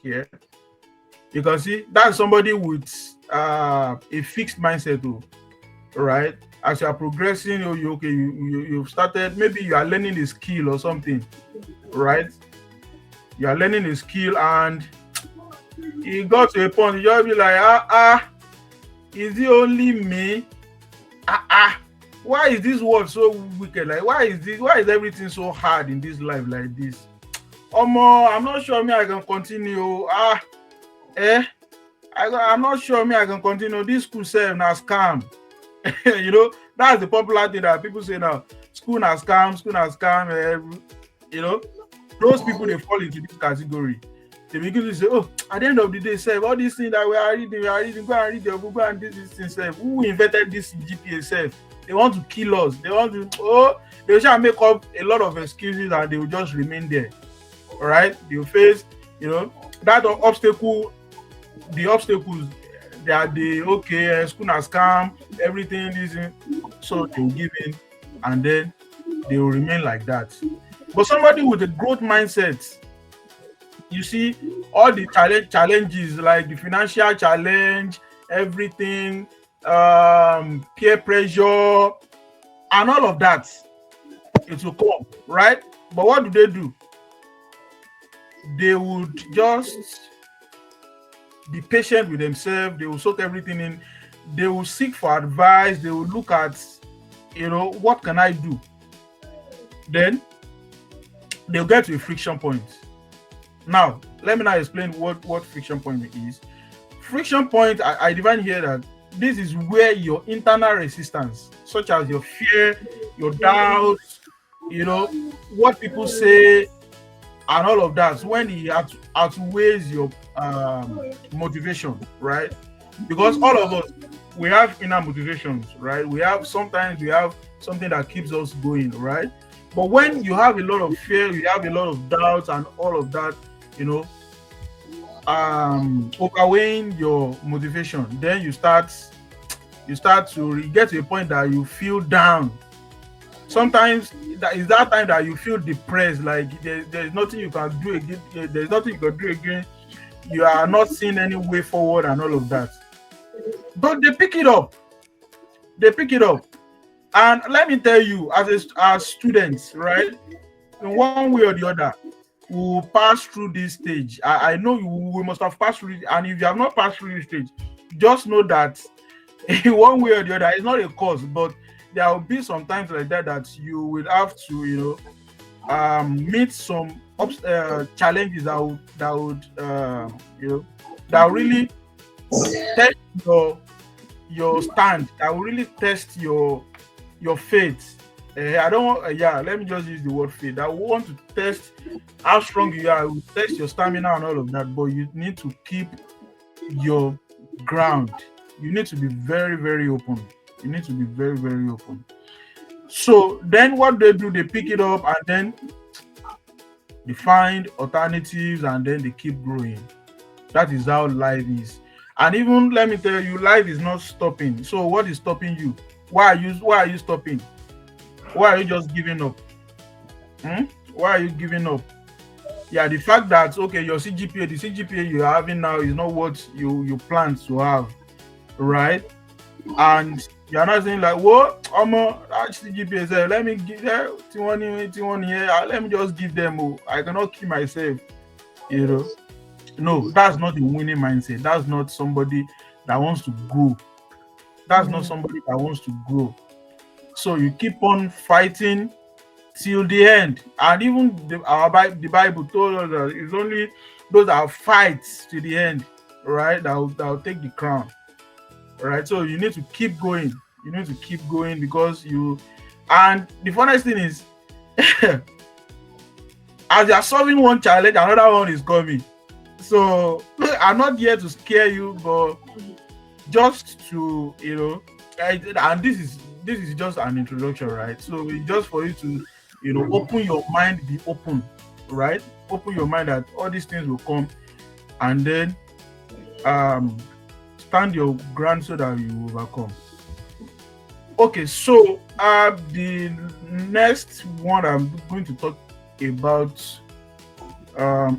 Yeah, you can see that's somebody with a fixed mindset too, right? As you are progressing, you've started, maybe you are learning a skill or something, right? You are learning a skill, and you got to a point, you just be like, is it only me? Why is this world so wicked? Like, why is everything so hard in this life like this? Omo, I'm not sure me I can continue. Eh, I'm not sure me I can continue. This school self na scam. That's the popular thing that people say now. School na scam, school na scam. You know, those people they fall into this category. They begin to say, oh, at the end of the day, self, all these things that we are reading, go and read your book, go and do this thing, self. Who invented this GPA, self? They want to kill us. They want to, they shall make up a lot of excuses and they will just remain there. All right? They will face, that obstacle, the obstacles, they are school has come, everything is in, so they will give in and then they will remain like that. But somebody with a growth mindset, you see, all the challenges like the financial challenge, everything, peer pressure, and all of that, it will come, right? But what do? They would just be patient with themselves. They will soak everything in. They will seek for advice. They will look at, what can I do? Then they'll get to a friction point. Now, let me now explain what friction point is. Friction point, I define here that this is where your internal resistance, such as your fear, your doubts, what people say, and all of that, when it outweighs your motivation, right? Because all of us, we have inner motivations, right? Sometimes we have something that keeps us going, right? But when you have a lot of fear, you have a lot of doubts and all of that, overweighing your motivation, then you start to get to a point that you feel down. Sometimes that is that time that you feel depressed, like there's nothing you can do again. There's nothing you can do again. You are not seeing any way forward and all of that. But they pick it up. And let me tell you, as students, right? In one way or the other, we will pass through this stage. I know we must have passed through it, and if you have not passed through this stage, just know that in one way or the other, it's not a cause, but there will be some times like that you will have to, meet some challenges that really test your stand. That will really test your faith. I don't want. Let me just use the word faith. I want to test how strong you are. I will test your stamina and all of that. But you need to keep your ground. You need to be very, very open. You need to be very, very open. So then what they do, they pick it up and then they find alternatives and then they keep growing. That is how life is. And even let me tell you, life is not stopping. So what is stopping you? Why are you stopping? Why are you just giving up? Why are you giving up? Yeah, the fact that the CGPA you're having now is not what you plan to have, right? And you're not saying like, what? That CGPA said, let me give them here, let me just give them. I cannot keep myself, No, that's not a winning mindset. That's not somebody that wants to grow. That's not somebody that wants to grow. So you keep on fighting till the end. And even the Bible told us that it's only those that fight to the end, right, that will take the crown. Right? So you need to keep going. You need to keep going because and the funniest thing is as you are solving one challenge, another one is coming. So I'm not here to scare you, but just to, and this is just an introduction, right? So it's just for you to, open your mind, be open, right? Open your mind that all these things will come, and then stand your ground so that you overcome. Okay, so the next one I'm going to talk about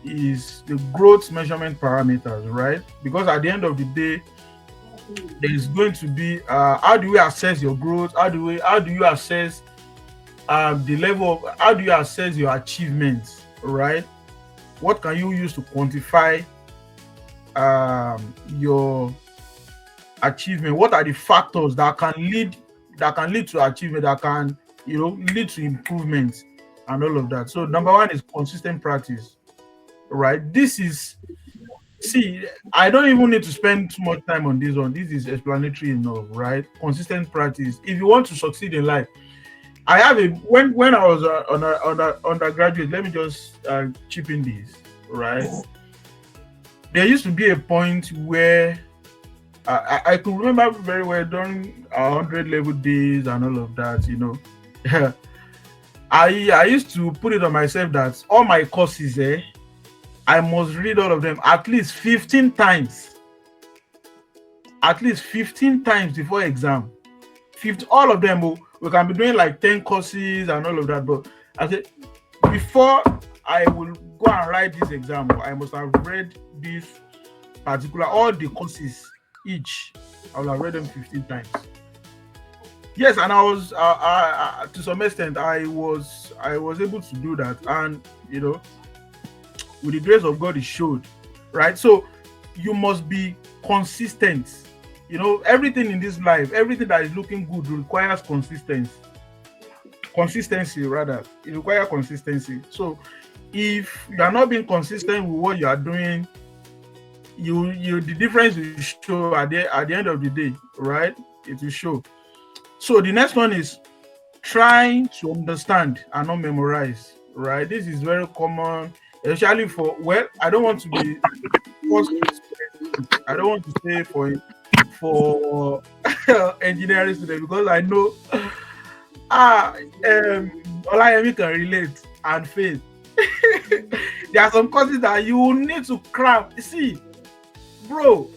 is the growth measurement parameters, right? Because at the end of the day, there is going to be how do we assess your growth? How do you assess the level of how do you assess your achievements, right? What can you use to quantify your achievement? What are the factors that can lead to achievement, that can lead to improvements and all of that? So number one is consistent practice, right? This is see, I don't even need to spend too much time on this one. This is explanatory enough, right? Consistent practice. If you want to succeed in life, I have a when I was on a undergraduate. Let me just chip in this, right? There used to be a point where I could remember very well during our 100 level days and all of that. I used to put it on myself that all my courses, I must read all of them at least 15 times. At least 15 times before exam. 50, all of them. We can be doing like 10 courses and all of that. But I said, before I will go and write this exam, I must have read this particular, all the courses each. I will have read them 15 times. Yes, and I was, to some extent, I was able to do that. And, with the grace of God, it showed, right? So you must be consistent. Everything in this life, everything that is looking good requires consistency. Consistency, rather, it requires consistency. So if you are not being consistent with what you are doing, the difference will show at the end of the day, right? It will show. So the next one is trying to understand and not memorize, right? This is very common, especially for, well, I don't want to be I don't want to say for engineering students, because I know Olayemi can relate and faith. There are some courses that you will need to cram. See, bro,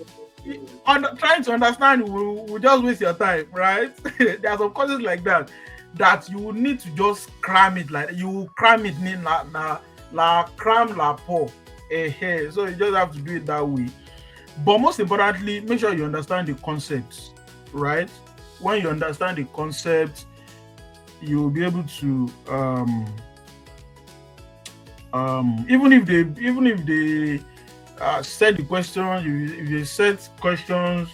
trying to understand will just waste your time, right? There are some courses like that you will need to just cram it, like you will cram it in la cram la pour. So you just have to do it that way. But most importantly, make sure you understand the concepts, right? When you understand the concept, you'll be able to even if they set the questions, if they set questions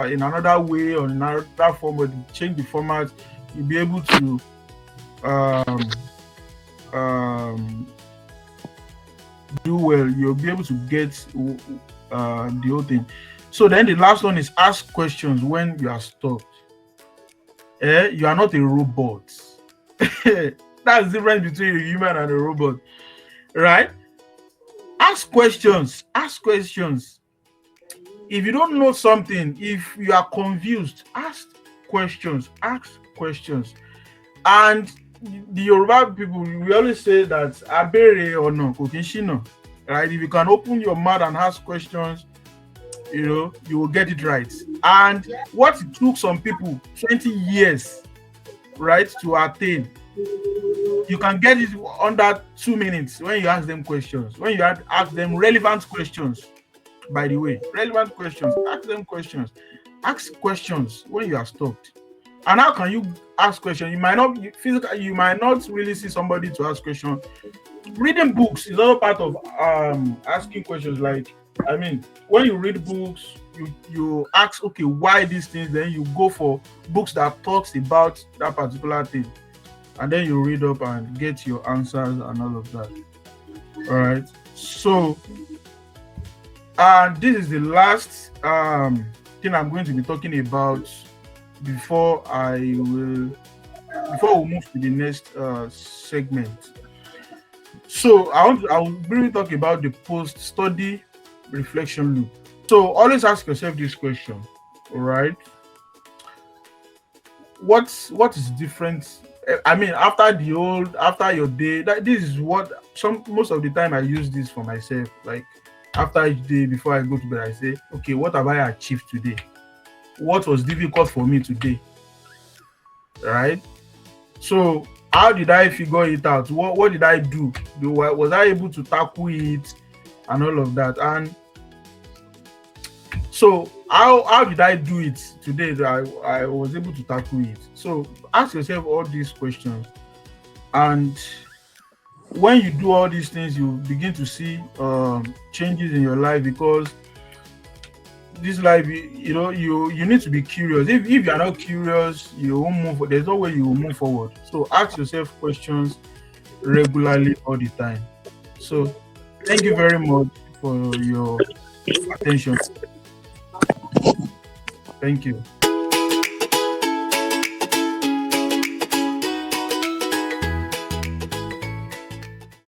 in another way or in another form, or change the format, you'll be able to do well. You'll be able to get the whole thing. So then the last one is ask questions when you are stuck. You are not a robot. That's the difference between a human and a robot, right? Ask questions. Ask questions. If you don't know something, if you are confused, ask questions. Ask questions. And the Yoruba people, we always say that abere or no, kokinshino, right? If you can open your mouth and ask questions, you will get it right. And what it took some people 20 years, right, to attain, you can get it under 2 minutes when you ask them questions. When you ask them relevant questions, by the way, relevant questions, ask them questions. Ask questions when you are stuck. And how can you ask questions? You might not really see somebody to ask questions. Reading books is also part of asking questions. Like, I mean, when you read books, you ask, okay, why these things? Then you go for books that talks about that particular thing, and then you read up and get your answers and all of that. All right. So, this is the last thing I'm going to be talking about before we move to the next segment. So I will briefly talk about the post-study reflection loop. So always ask yourself this question, all right? What is different? I mean, after your day, this is what most of the time I use this for myself. Like after each day, before I go to bed, I say, okay, what have I achieved today? What was difficult for me today? Right? So how did I figure it out? What did I do? Was I able to tackle it and all of that? And so how did I do it today that I was able to tackle it? So ask yourself all these questions, and when you do all these things, you begin to see changes in your life, because this life, you need to be curious. If you are not curious, you won't move. There's no way you will move forward. So ask yourself questions regularly all the time. So thank you very much for your attention. Thank you.